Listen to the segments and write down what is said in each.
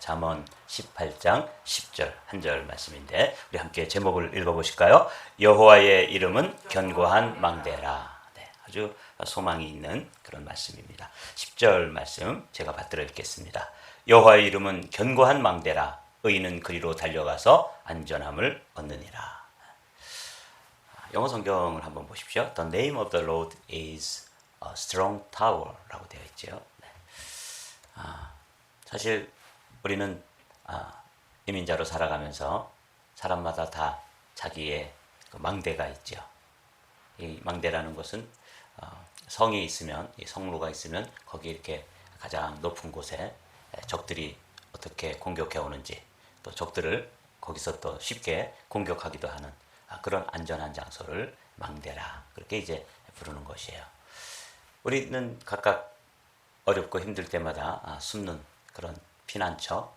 잠언 18장 10절 한 절 말씀인데 우리 함께 제목을 읽어보실까요? 여호와의 이름은 견고한 망대라. 네, 아주 소망이 있는 그런 말씀입니다. 10절 말씀 제가 받들어 읽겠습니다. 여호와의 이름은 견고한 망대라. 의인은 그리로 달려가서 안전함을 얻느니라. 영어 성경을 한번 보십시오. The name of the Lord is a strong tower 라고 되어 있죠. 네. 사실 우리는 이민자로 살아가면서 사람마다 다 자기의 그 망대가 있죠. 이 망대라는 것은 성이 있으면, 이 성루가 있으면 거기 이렇게 가장 높은 곳에 적들이 어떻게 공격해 오는지, 또 적들을 거기서 또 쉽게 공격하기도 하는 그런 안전한 장소를 망대라, 그렇게 이제 부르는 것이에요. 우리는 각각 어렵고 힘들 때마다 숨는 그런 피난처,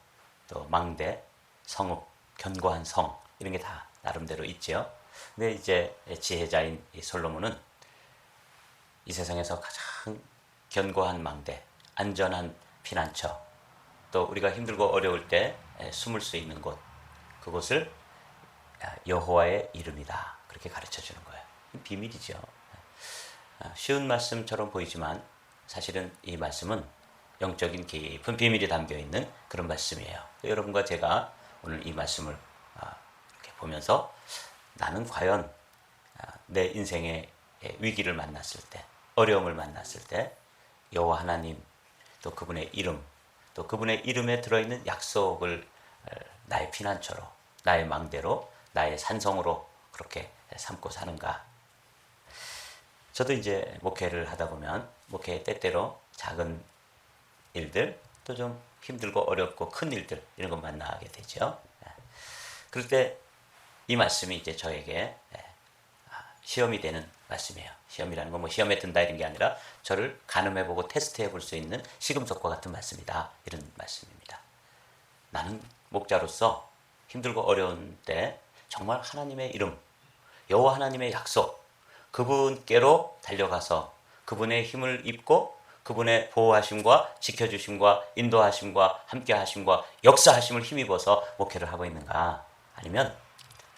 또 망대, 성읍, 견고한 성, 이런 게 다 나름대로 있죠. 근데 이제 지혜자인 이 솔로몬은 이 세상에서 가장 견고한 망대, 안전한 피난처, 또 우리가 힘들고 어려울 때 숨을 수 있는 곳, 그곳을 여호와의 이름이다, 그렇게 가르쳐 주는 거예요. 비밀이죠. 쉬운 말씀처럼 보이지만 사실은 이 말씀은 영적인 깊은 비밀이 담겨 있는 그런 말씀이에요. 여러분과 제가 오늘 이 말씀을 이렇게 보면서 나는 과연 내 인생의 위기를 만났을 때, 어려움을 만났을 때 여호와 하나님, 또 그분의 이름, 또 그분의 이름에 들어있는 약속을 나의 피난처로, 나의 망대로, 나의 산성으로 그렇게 삼고 사는가. 저도 이제 목회를 하다 보면 목회 때때로 작은 일들, 또 좀 힘들고 어렵고 큰 일들, 이런 거 만나게 되죠. 그럴 때 이 말씀이 이제 저에게 시험이 되는 말씀이에요. 시험이라는 건 뭐 시험에 든다 이런 게 아니라 저를 가늠해보고 테스트해 볼 수 있는 시금석과 같은 말씀이다, 이런 말씀입니다. 나는 목자로서 힘들고 어려운 때 정말 하나님의 이름, 여호와 하나님의 약속, 그분께로 달려가서 그분의 힘을 입고 그분의 보호하심과 지켜주심과 인도하심과 함께하심과 역사하심을 힘입어서 목회를 하고 있는가, 아니면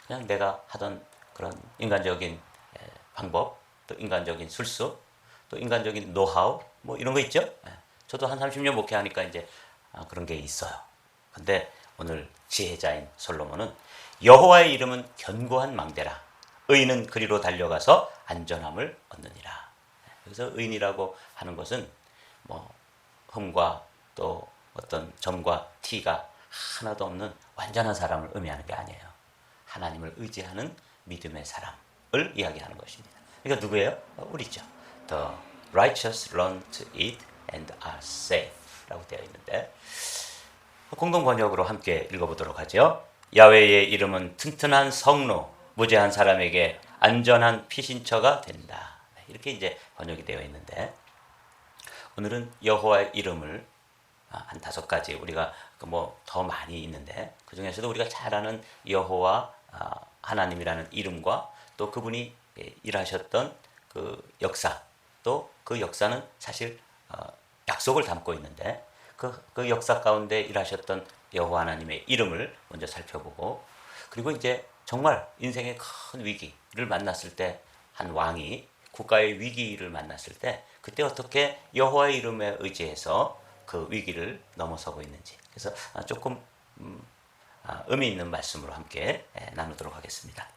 그냥 내가 하던 그런 인간적인 방법, 또 인간적인 술수, 또 인간적인 노하우, 뭐 이런 거 있죠. 저도 한 30년 목회하니까 이제 그런 게 있어요. 근데 오늘 지혜자인 솔로몬은 여호와의 이름은 견고한 망대라. 의인은 그리로 달려가서 안전함을 얻느니라. 그래서 의인이라고 하는 것은 뭐 흠과 또 어떤 점과 티가 하나도 없는 완전한 사람을 의미하는 게 아니에요. 하나님을 의지하는 믿음의 사람을 이야기하는 것입니다. 그러니까 누구예요? 우리죠. The righteous run to it and are safe 라고 되어 있는데, 공동 번역으로 함께 읽어보도록 하죠. 야훼의 이름은 튼튼한 성로, 무죄한 사람에게 안전한 피신처가 된다. 이렇게 이제 번역이 되어 있는데, 오늘은 여호와의 이름을 한 5가지, 우리가 뭐 더 많이 있는데 그 중에서도 우리가 잘 아는 여호와 하나님이라는 이름과 또 그분이 일하셨던 그 역사, 또 그 역사는 사실 약속을 담고 있는데 그 역사 가운데 일하셨던 여호와 하나님의 이름을 먼저 살펴보고, 그리고 이제 정말 인생의 큰 위기를 만났을 때 한 왕이 국가의 위기를 만났을 때 그때 어떻게 여호와의 이름에 의지해서 그 위기를 넘어서고 있는지, 그래서 조금 의미 있는 말씀으로 함께 나누도록 하겠습니다.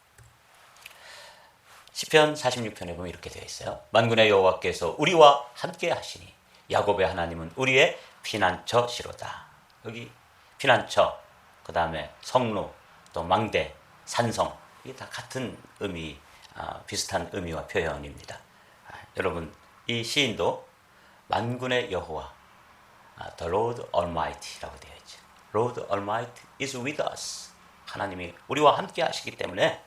시편 46편에 보면 이렇게 되어 있어요. 만군의 여호와께서 우리와 함께 하시니 야곱의 하나님은 우리의 피난처시로다. 여기 피난처, 그 다음에 성로, 또 망대, 산성, 이게 다 같은 의미, 비슷한 의미와 표현입니다. 여러분, 이 시인도 만군의 여호와, The Lord Almighty라고 되어 있죠. Lord Almighty is with us. 하나님이 우리와 함께 하시기 때문에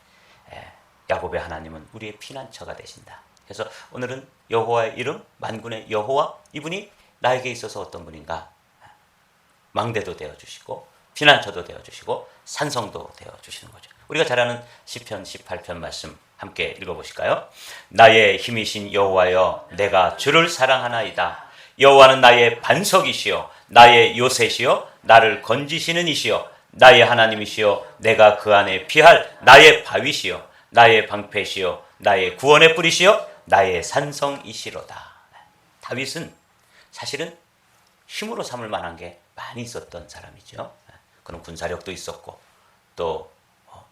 야곱의 하나님은 우리의 피난처가 되신다. 그래서 오늘은 여호와의 이름, 만군의 여호와, 이분이 나에게 있어서 어떤 분인가? 망대도 되어주시고 피난처도 되어주시고 산성도 되어주시는 거죠. 우리가 잘 아는 시편 18편 말씀 함께 읽어보실까요? 나의 힘이신 여호와여, 내가 주를 사랑하나이다. 여호와는 나의 반석이시요 나의 요새시요 나를 건지시는 이시여 나의 하나님이시여 내가 그 안에 피할 나의 바위시여 나의 방패시여 나의 구원의 뿌리시여 나의 산성이시로다. 다윗은 사실은 힘으로 삼을 만한 게 많이 있었던 사람이죠. 그런 군사력도 있었고 또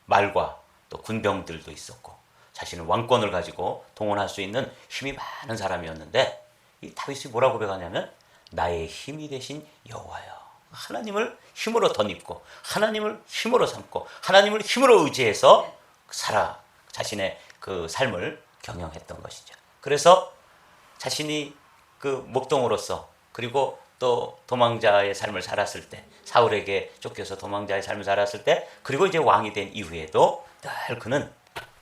말과 또 군병들도 있었고 자신은 왕권을 가지고 동원할 수 있는 힘이 많은 사람이었는데 이 다윗이 뭐라고 고백하냐면 나의 힘이 되신 여호와여. 하나님을 힘으로 덧입고 하나님을 힘으로 삼고 하나님을 힘으로 의지해서 자신의 그 삶을 경영했던 것이죠. 그래서 자신이 그 목동으로서 그리고 또 도망자의 삶을 살았을 때 사울에게 쫓겨서 도망자의 삶을 살았을 때 그리고 이제 왕이 된 이후에도 늘 그는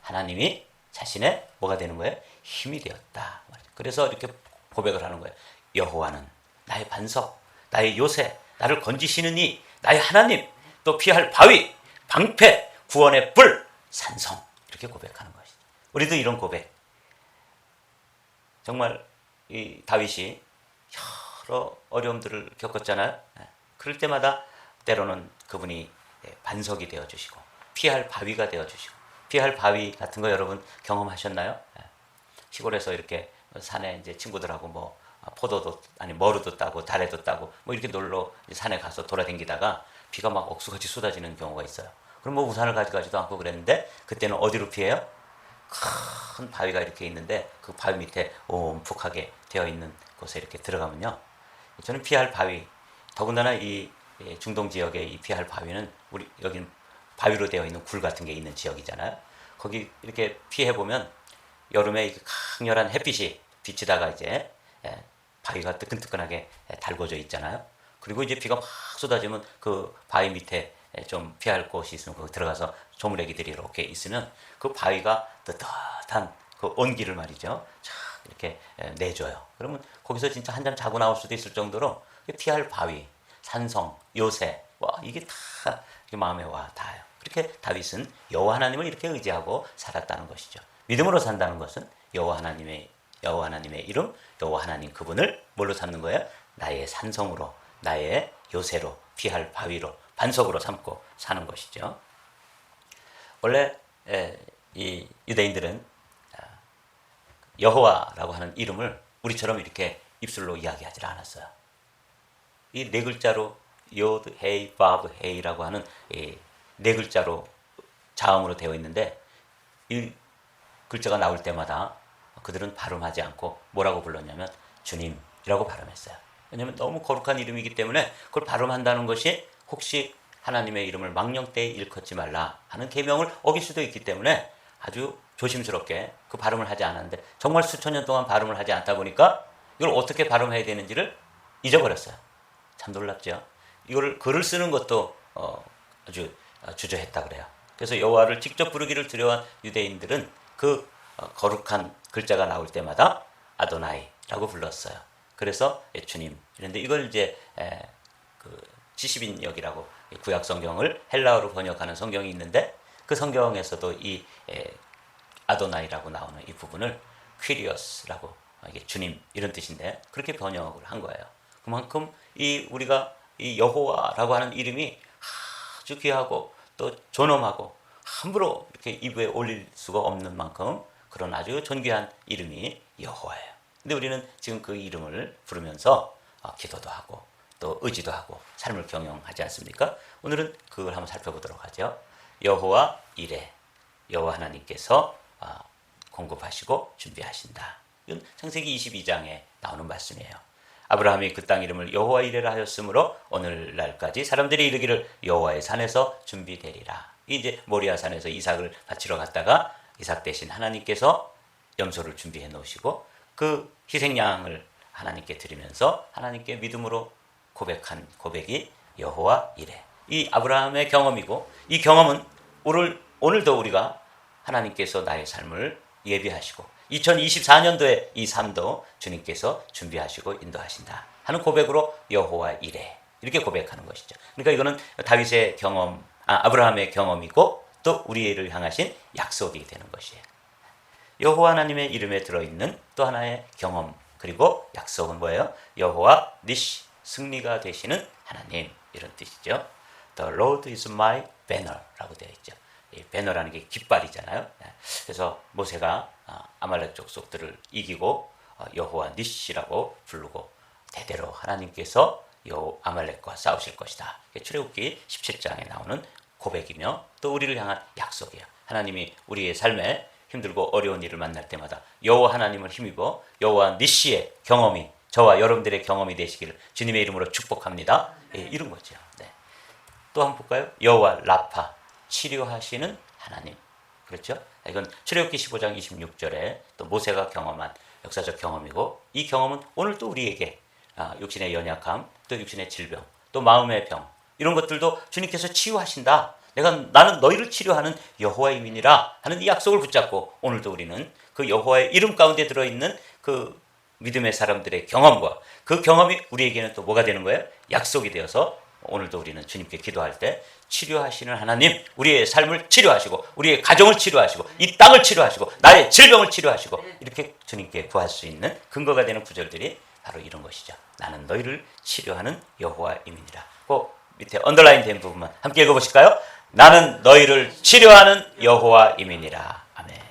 하나님이 자신의 뭐가 되는 거예요? 힘이 되었다. 그래서 이렇게 고백을 하는 거예요. 여호와는 나의 반석, 나의 요새, 나를 건지시는 이 나의 하나님, 또 피할 바위, 방패, 구원의 뿔, 산성 이렇게 고백하는 것이죠. 우리도 이런 고백 정말 이 다윗이 여러 어려움들을 겪었잖아요. 그럴 때마다 때로는 그분이 반석이 되어주시고 피할 바위가 되어주시고 피할 바위 같은 거 여러분 경험하셨나요? 시골에서 이렇게 산에 이제 친구들하고 뭐 포도도 아니 머루도 따고 다래도 따고 뭐 이렇게 놀러 산에 가서 돌아다니다가 비가 막 억수같이 쏟아지는 경우가 있어요. 그럼 뭐 우산을 가져가지도 않고 그랬는데 그때는 어디로 피해요? 큰 바위가 이렇게 있는데 그 바위 밑에 움푹하게 되어 있는 곳에 이렇게 들어가면요. 저는 피할 바위, 더군다나 이 중동 지역의 이 피할 바위는 우리 여기는 바위로 되어 있는 굴 같은 게 있는 지역이잖아요. 거기 이렇게 피해 보면 여름에 강렬한 햇빛이 비치다가 이제 바위가 뜨끈뜨끈하게 달궈져 있잖아요. 그리고 이제 비가 막 쏟아지면 그 바위 밑에 좀 피할 곳이 있으면 거기 들어가서 조물애기들이 이렇게 있으면 그 바위가 뜨뜻한 그 온기를 말이죠. 쫙 이렇게 내줘요. 그러면 거기서 진짜 한잠 자고 나올 수도 있을 정도로 피할 바위, 산성, 요새, 와 이게 다 마음에 와 닿아요. 그렇게 다윗은 여호와 하나님을 이렇게 의지하고 살았다는 것이죠. 믿음으로 산다는 것은 여호와 하나님의 이름, 여호와 하나님 그분을 뭘로 삼는 거예요? 나의 산성으로, 나의 요새로, 피할 바위로, 반석으로 삼고 사는 것이죠. 원래 이 유대인들은 여호와라고 하는 이름을 우리처럼 이렇게 입술로 이야기하지 않았어요. 이 네 글자로 요드, 헤이, 바브, 헤이라고 하는 이 네 글자로 자음으로 되어 있는데 이 글자가 나올 때마다 그들은 발음하지 않고 뭐라고 불렀냐면 주님이라고 발음했어요. 왜냐하면 너무 거룩한 이름이기 때문에 그걸 발음한다는 것이 혹시 하나님의 이름을 망령되이 일컫지 말라 하는 계명을 어길 수도 있기 때문에 아주 조심스럽게 그 발음을 하지 않았는데 정말 수천 년 동안 발음을 하지 않다 보니까 이걸 어떻게 발음해야 되는지를 잊어버렸어요. 참 놀랍죠. 이걸 글을 쓰는 것도 아주 주저했다 그래요. 그래서 여호와를 직접 부르기를 두려워한 유대인들은 그 거룩한 글자가 나올 때마다 아도나이라고 불렀어요. 그래서 주님 이런데 이걸 이제 그 70인역이라고 구약 성경을 헬라어로 번역하는 성경이 있는데 그 성경에서도 이 아도나이라고 나오는 이 부분을 퀴리어스라고 이게 주님 이런 뜻인데 그렇게 번역을 한 거예요. 그만큼 이 우리가 이 여호와라고 하는 이름이 아주 귀하고 또 존엄하고 함부로 이렇게 입에 올릴 수가 없는 만큼 그런 아주 존귀한 이름이 여호와예요. 근데 우리는 지금 그 이름을 부르면서 기도도 하고 또 의지도 하고 삶을 경영하지 않습니까? 오늘은 그걸 한번 살펴보도록 하죠. 여호와 이레, 여호와 하나님께서 공급하시고 준비하신다. 이건 창세기 22장에 나오는 말씀이에요. 아브라함이 그 땅 이름을 여호와 이레라 하였으므로 오늘날까지 사람들이 이르기를 여호와의 산에서 준비되리라. 이제 모리아 산에서 이삭을 바치러 갔다가 이삭 대신 하나님께서 염소를 준비해 놓으시고 그 희생양을 하나님께 드리면서 하나님께 믿음으로 고백한 고백이 여호와 이레. 이 아브라함의 경험이고 이 경험은 오늘도 우리가 하나님께서 나의 삶을 예비하시고 2024년도에 이 삶도 주님께서 준비하시고 인도하신다 하는 고백으로 여호와 이레 이렇게 고백하는 것이죠. 그러니까 이거는 다윗의 경험, 아브라함의 경험이고 또 우리를 향하신 약속이 되는 것이에요. 여호와 하나님의 이름에 들어있는 또 하나의 경험 그리고 약속은 뭐예요? 여호와 니시 승리가 되시는 하나님 이런 뜻이죠. The Lord is my banner라고 되어 있죠. 이 배너라는 게 깃발이잖아요. 그래서 모세가 아말렉 족속들을 이기고 여호와 니시라고 부르고 대대로 하나님께서 아말렉과 싸우실 것이다. 출애굽기 17장에 나오는 고백이며 또 우리를 향한 약속이에요. 하나님이 우리의 삶에 힘들고 어려운 일을 만날 때마다 여호와 하나님을 힘입어 여호와 니시의 경험이 저와 여러분들의 경험이 되시기를 주님의 이름으로 축복합니다. 예, 이런 거죠. 네. 또 한번 볼까요? 여호와 라파, 치료하시는 하나님. 그렇죠? 이건 출애굽기 15장 26절에 또 모세가 경험한 역사적 경험이고 이 경험은 오늘도 우리에게 육신의 연약함, 또 육신의 질병, 또 마음의 병 이런 것들도 주님께서 치유하신다. 나는 너희를 치료하는 여호와의 민이라 하는 이 약속을 붙잡고 오늘도 우리는 그 여호와의 이름 가운데 들어있는 그 믿음의 사람들의 경험과 그 경험이 우리에게는 또 뭐가 되는 거예요? 약속이 되어서 오늘도 우리는 주님께 기도할 때 치료하시는 하나님, 우리의 삶을 치료하시고 우리의 가정을 치료하시고 이 땅을 치료하시고 나의 질병을 치료하시고 이렇게 주님께 구할 수 있는 근거가 되는 구절들이 바로 이런 것이죠. 나는 너희를 치료하는 여호와 이민이라. 그 밑에 언더라인 된 부분만 함께 읽어보실까요? 나는 너희를 치료하는 여호와 이민이라. 아멘.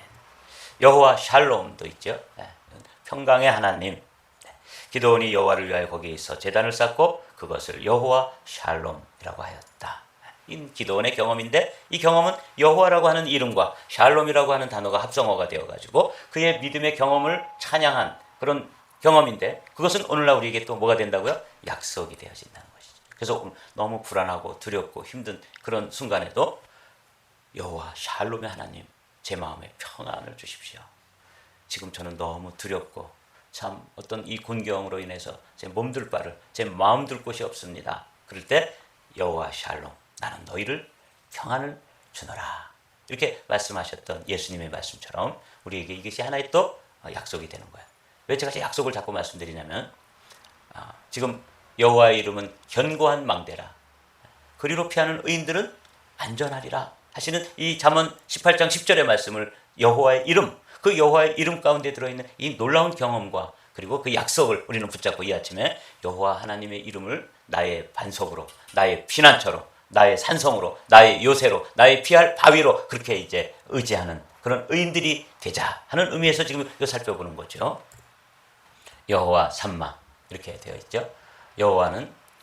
여호와 샬롬도 있죠. 평강의 하나님. 기드온이 여호와를 위하여 거기에 있어 제단을 쌓고 그것을 여호와 샬롬이라고 하였다. 이 기드온의 경험인데 이 경험은 여호와라고 하는 이름과 샬롬이라고 하는 단어가 합성어가 되어가지고 그의 믿음의 경험을 찬양한 그런 경험인데 그것은 오늘날 우리에게 또 뭐가 된다고요? 약속이 되어진다는 것이죠. 그래서 너무 불안하고 두렵고 힘든 그런 순간에도 여호와 샬롬의 하나님 제 마음에 평안을 주십시오. 지금 저는 너무 두렵고 참 어떤 이 곤경으로 인해서 제 몸둘 바를 제 마음 둘 곳이 없습니다. 그럴 때 여호와 샬롬 나는 너희를 평안을 주노라 이렇게 말씀하셨던 예수님의 말씀처럼 우리에게 이것이 하나의 또 약속이 되는 거예요. 왜 제가 약속을 자꾸 말씀드리냐면 지금 여호와의 이름은 견고한 망대라 그리로 피하는 의인들은 안전하리라 하시는 이 잠언 18장 10절의 말씀을 여호와의 이름 그 여호와의 이름 가운데 들어있는 이 놀라운 경험과 그리고 그 약속을 우리는 붙잡고 이 아침에 여호와 하나님의 이름을 나의 반석으로 나의 피난처로 나의 산성으로 나의 요새로 나의 피할 바위로 그렇게 이제 의지하는 그런 의인들이 되자 하는 의미에서 지금 이거 살펴보는 거죠. 여호와 삼마 이렇게 되어 있죠.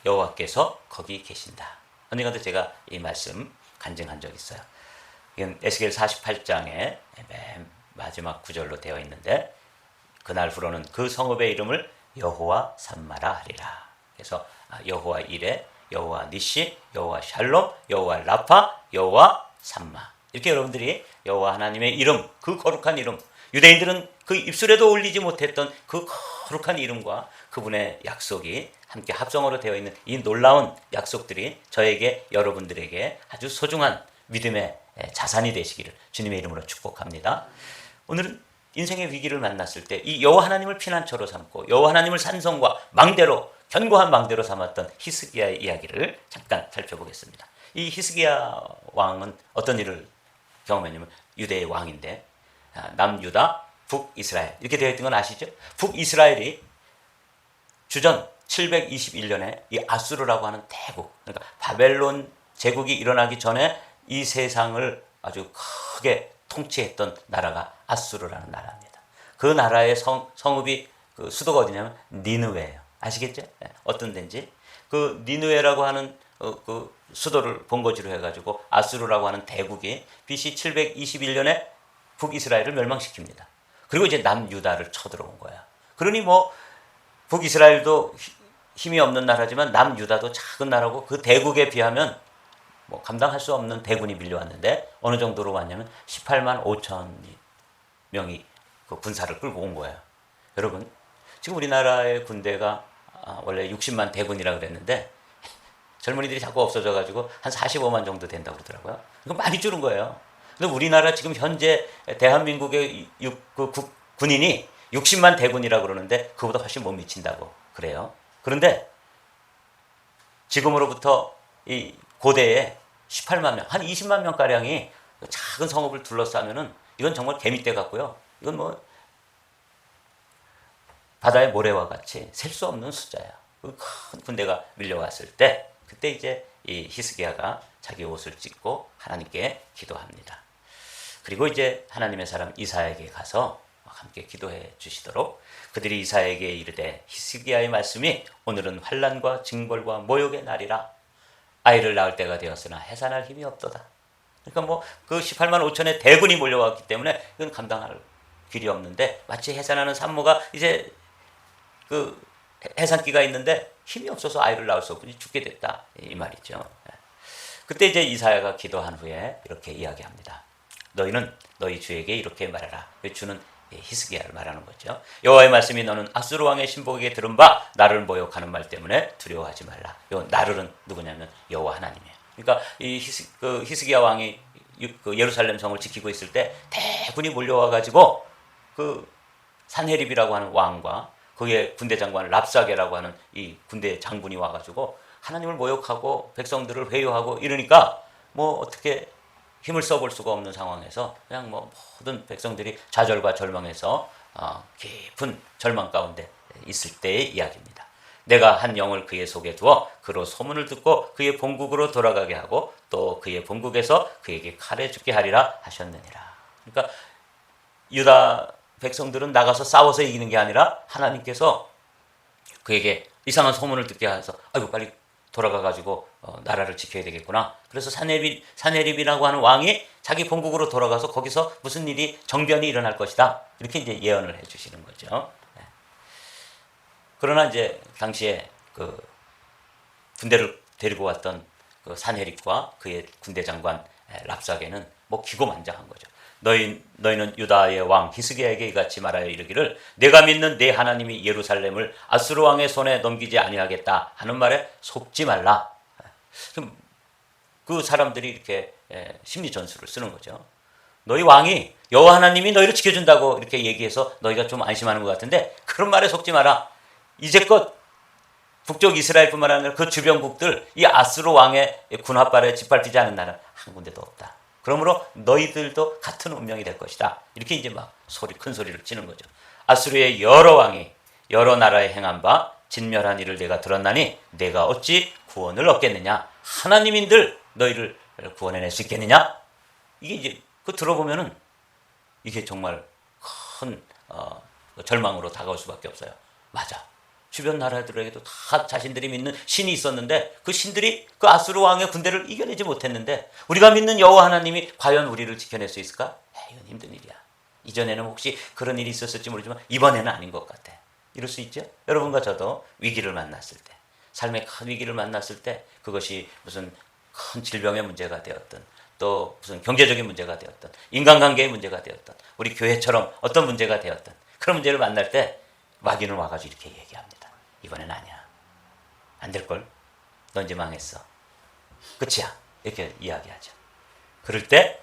여호와께서 거기 계신다. 언젠가도 제가 이 말씀 간증한 적이 있어요. 이건 에스겔 48장에 맨 마지막 구절로 되어 있는데 그날 후로는 그 성읍의 이름을 여호와 삼마라 하리라. 그래서 여호와 이레, 여호와 니시, 여호와 샬롬, 여호와 라파, 여호와 삼마 이렇게 여러분들이 여호와 하나님의 이름 그 거룩한 이름 유대인들은 그 입술에도 올리지 못했던 그 거룩한 이름과 그분의 약속이 함께 합성어로 되어 있는 이 놀라운 약속들이 저에게 여러분들에게 아주 소중한 믿음의 자산이 되시기를 주님의 이름으로 축복합니다. 오늘은 인생의 위기를 만났을 때 이 여호와 하나님을 피난처로 삼고 여호와 하나님을 산성과 망대로 견고한 망대로 삼았던 히스기야의 이야기를 잠깐 살펴보겠습니다. 이 히스기야 왕은 어떤 일을 경험했냐면 유대의 왕인데 남유다, 북이스라엘 이렇게 되어 있던 건 아시죠? 북이스라엘이 주전 721년에 이 아수르라고 하는 대국 그러니까 바벨론 제국이 일어나기 전에 이 세상을 아주 크게 통치했던 나라가 아수르라는 나라입니다. 그 나라의 성읍이 그 수도가 어디냐면 니느웨예요. 아시겠죠? 어떤 데인지 그 니느웨라고 하는 그 수도를 본거지로 해가지고 아수르라고 하는 대국이 BC 721년에 북이스라엘을 멸망시킵니다. 그리고 이제 남유다를 쳐들어온 거야. 그러니 뭐 북이스라엘도 힘이 없는 나라지만 남유다도 작은 나라고 그 대국에 비하면 뭐 감당할 수 없는 대군이 밀려왔는데 어느 정도로 왔냐면 18만 5천 명이 그 군사를 끌고 온 거예요. 여러분 지금 우리나라의 군대가 원래 60만 대군이라고 그랬는데 젊은이들이 자꾸 없어져가지고 한 45만 정도 된다고 그러더라고요. 이거 많이 줄은 거예요. 근데 우리나라 지금 현재 대한민국의 군인이 60만 대군이라고 그러는데 그보다 훨씬 못 미친다고 그래요. 그런데 지금으로부터 이 고대에 18만 명, 한 20만 명가량이 작은 성읍을 둘러싸면은 이건 정말 개미떼 같고요. 이건 뭐 바다의 모래와 같이 셀 수 없는 숫자야. 큰 군대가 밀려왔을 때 그때 이제 이 히스기야가 자기 옷을 찢고 하나님께 기도합니다. 그리고 이제 하나님의 사람 이사야에게 가서 함께 기도해 주시도록 그들이 이사야에게 이르되 히스기야의 말씀이 오늘은 환난과 징벌과 모욕의 날이라 아이를 낳을 때가 되었으나 해산할 힘이 없도다. 그러니까 뭐 그 18만 5천의 대군이 몰려왔기 때문에 이건 감당할 길이 없는데 마치 해산하는 산모가 이제 그 해산기가 있는데 힘이 없어서 아이를 낳을 수 없고 죽게 됐다 이 말이죠. 그때 이제 이사야가 기도한 후에 이렇게 이야기합니다. 너희는 너희 주에게 이렇게 말하라. 주는 히스기야를 말하는 거죠. 여호와의 말씀이 너는 아수르 왕의 신복에게 들은 바 나를 모욕하는 말 때문에 두려워하지 말라. 요 나를은 누구냐면 여호와 하나님이에요. 그러니까 이 히스기야 왕이 그 예루살렘 성을 지키고 있을 때 대군이 몰려와 가지고 그 산헤립이라고 하는 왕과 그의 군대 장관 랍사게라고 하는 이 군대 장군이 와 가지고 하나님을 모욕하고 백성들을 회유하고 이러니까 뭐 어떻게 힘을 써볼 수가 없는 상황에서 그냥 뭐 모든 백성들이 좌절과 절망해서 깊은 절망 가운데 있을 때의 이야기입니다. 내가 한 영을 그의 속에 두어 그로 소문을 듣고 그의 본국으로 돌아가게 하고 또 그의 본국에서 그에게 칼에 죽게 하리라 하셨느니라. 그러니까 유다 백성들은 나가서 싸워서 이기는 게 아니라 하나님께서 그에게 이상한 소문을 듣게 해서 아이고 빨리 돌아가가지고 나라를 지켜야 되겠구나. 그래서 산헤립이라고 하는 왕이 자기 본국으로 돌아가서 거기서 무슨 일이 정변이 일어날 것이다. 이렇게 이제 예언을 해주시는 거죠. 네. 그러나 이제 당시에 그 군대를 데리고 왔던 그 산헤립과 그의 군대 장관 랍사게는 뭐 기고만장한 거죠. 너희는 유다의 왕 히스기야에게 이같이 말하여 이르기를 내가 믿는 내 하나님이 예루살렘을 아수르 왕의 손에 넘기지 아니하겠다 하는 말에 속지 말라. 그 사람들이 이렇게 심리 전술을 쓰는 거죠. 너희 왕이 여호와 하나님이 너희를 지켜준다고 이렇게 얘기해서 너희가 좀 안심하는 것 같은데 그런 말에 속지 마라. 이제껏 북쪽 이스라엘뿐만 아니라 그 주변국들 이 아수르 왕의 군합발에 짓밟히지 않은 나라는 한 군데도 없다. 그러므로 너희들도 같은 운명이 될 것이다. 이렇게 이제 막 큰 소리를 치는 거죠. 아수르의 여러 왕이 여러 나라에 행한 바 진멸한 일을 내가 들었나니 내가 어찌 구원을 얻겠느냐? 하나님인들 너희를 구원해낼 수 있겠느냐? 이게 이제 그 들어보면은 이게 정말 큰 절망으로 다가올 수밖에 없어요. 맞아. 주변 나라들에게도 다 자신들이 믿는 신이 있었는데 그 신들이 그 아수르 왕의 군대를 이겨내지 못했는데 우리가 믿는 여호와 하나님이 과연 우리를 지켜낼 수 있을까? 이건 힘든 일이야. 이전에는 혹시 그런 일이 있었을지 모르지만 이번에는 아닌 것 같아. 이럴 수 있죠? 여러분과 저도 위기를 만났을 때, 삶의 큰 위기를 만났을 때 그것이 무슨 큰 질병의 문제가 되었든 또 무슨 경제적인 문제가 되었든 인간관계의 문제가 되었든 우리 교회처럼 어떤 문제가 되었든 그런 문제를 만날 때 마귀는 와가지고 이렇게 얘기합니다. 이번엔 아니야. 안 될걸? 넌 이제 망했어. 끝이야. 이렇게 이야기하죠. 그럴 때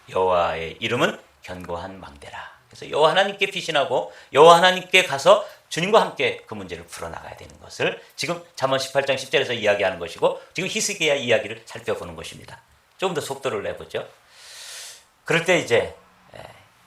여호와의 이름은 견고한 망대라. 그래서 여호와 하나님께 피신하고 여호와 하나님께 가서 주님과 함께 그 문제를 풀어나가야 되는 것을 지금 잠언 18장 10절에서 이야기하는 것이고 지금 히스기야 이야기를 살펴보는 것입니다. 조금 더 속도를 내보죠. 그럴 때 이제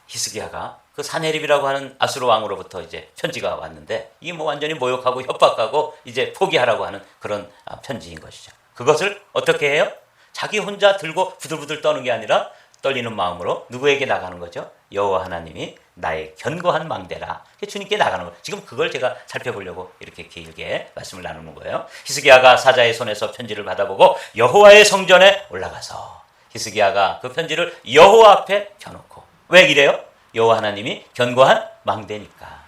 히스기야가 그 산헤립이라고 하는 아수르 왕으로부터 이제 편지가 왔는데 이게 뭐 완전히 모욕하고 협박하고 이제 포기하라고 하는 그런 편지인 것이죠. 그것을 어떻게 해요? 자기 혼자 들고 부들부들 떠는 게 아니라 떨리는 마음으로 누구에게 나가는 거죠? 여호와 하나님이 나의 견고한 망대라. 주님께 나가는 거예요. 지금 그걸 제가 살펴보려고 이렇게 길게 말씀을 나누는 거예요. 히스기야가 사자의 손에서 편지를 받아보고 여호와의 성전에 올라가서 히스기야가 그 편지를 여호와 앞에 펴놓고 왜 이래요? 여호와 하나님이 견고한 망대니까.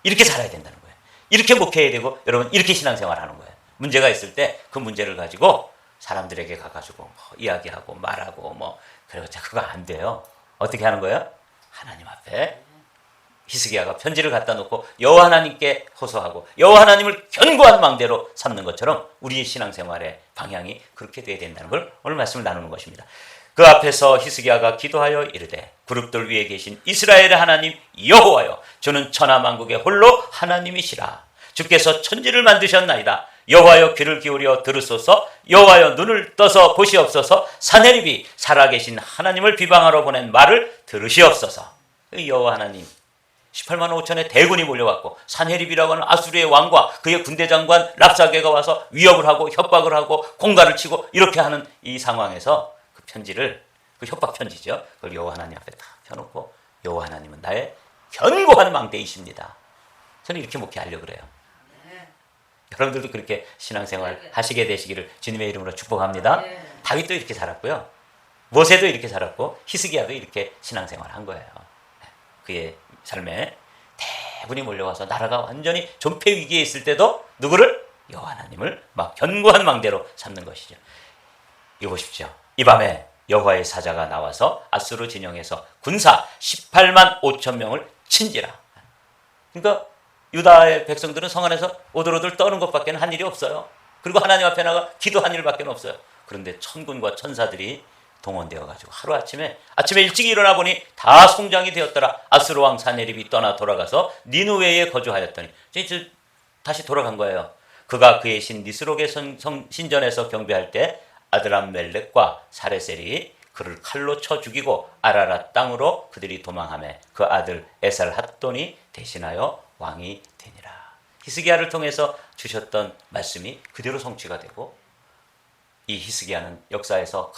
이렇게 살아야 된다는 거예요. 이렇게 목회해야 되고 여러분 이렇게 신앙생활하는 거예요. 문제가 있을 때 그 문제를 가지고 사람들에게 가가지고 뭐 이야기하고 말하고 뭐 그래서 그거 안 돼요. 어떻게 하는 거예요? 하나님 앞에 히스기야가 편지를 갖다 놓고 여호와 하나님께 호소하고 여호와 하나님을 견고한 망대로 삼는 것처럼 우리의 신앙생활의 방향이 그렇게 돼야 된다는 걸 오늘 말씀을 나누는 것입니다. 그 앞에서 히스기야가 기도하여 이르되 그룹들 위에 계신 이스라엘의 하나님 여호와여 주는 천하 만국의 홀로 하나님이시라. 주께서 천지를 만드셨나이다. 여호와여 귀를 기울여 들으소서. 여호와여 눈을 떠서 보시옵소서. 산헤립이 살아계신 하나님을 비방하러 보낸 말을 들으시옵소서. 여호와 하나님 18만 5천의 대군이 몰려왔고 산헤립이라고 하는 아수르의 왕과 그의 군대 장관 랍사게가 와서 위협을 하고 협박을 하고 공갈을 치고 이렇게 하는 이 상황에서 그 편지를, 그 협박 편지죠, 그걸 여호와 하나님 앞에 딱 펴놓고 여호와 하나님은 나의 견고한 망대이십니다. 저는 이렇게 목회하려고 그래요. 여러분들도 그렇게 신앙생활 하시게 되시기를 주님의 이름으로 축복합니다. 다윗도 이렇게 살았고요, 모세도 이렇게 살았고 히스기야도 이렇게 신앙생활 한 거예요. 그의 삶에 대군이 몰려와서 나라가 완전히 존폐 위기에 있을 때도 누구를? 여호와 하나님을 막 견고한 망대로 삼는 것이죠. 이거 보십시오. 이 밤에 여호와의 사자가 나와서 아수르 진영에서 군사 18만 5천 명을 친지라. 그러니까 유다의 백성들은 성 안에서 오들오들 떠는 것밖에 한 일이 없어요. 그리고 하나님 앞에 나가 기도한 일밖에 없어요. 그런데 천군과 천사들이 동원되어 가지고 하루아침에 일찍 일어나 보니 다 송장이 되었더라. 아수르 왕 산헤립이 떠나 돌아가서 니느웨에 거주하였더니 이제 다시 돌아간 거예요. 그가 그의 신 니스록의 신전에서 경배할 때 아드람멜렉과 사레셀이 그를 칼로 쳐 죽이고 아라랏 땅으로 그들이 도망하며 그 아들 에살핫돈이 대신하여 왕이 되니라. 히스기야를 통해서 주셨던 말씀이 그대로 성취가 되고, 이 히스기야는 역사에서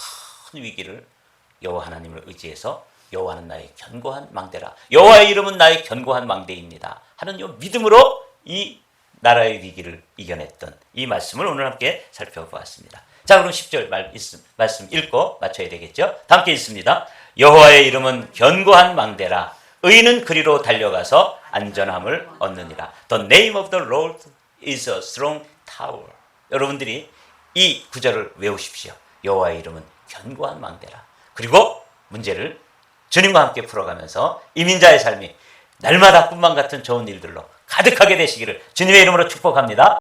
큰 위기를 여호와 하나님을 의지해서 여호와는 나의 견고한 망대라, 여호와의 이름은 나의 견고한 망대입니다 하는 이 믿음으로 이 나라의 위기를 이겨냈던 이 말씀을 오늘 함께 살펴보았습니다. 자, 그럼 10절 말씀 읽고 마쳐야 되겠죠? 다 함께 읽습니다. 여호와의 이름은 견고한 망대라, 의인은 그리로 달려가서 안전함을 얻느니라. The name of the Lord is a strong tower. 여러분들이 이 구절을 외우십시오. 여호와의 이름은 견고한 망대라. 그리고 문제를 주님과 함께 풀어가면서 이민자의 삶이 날마다 꿈만 같은 좋은 일들로 가득하게 되시기를 주님의 이름으로 축복합니다.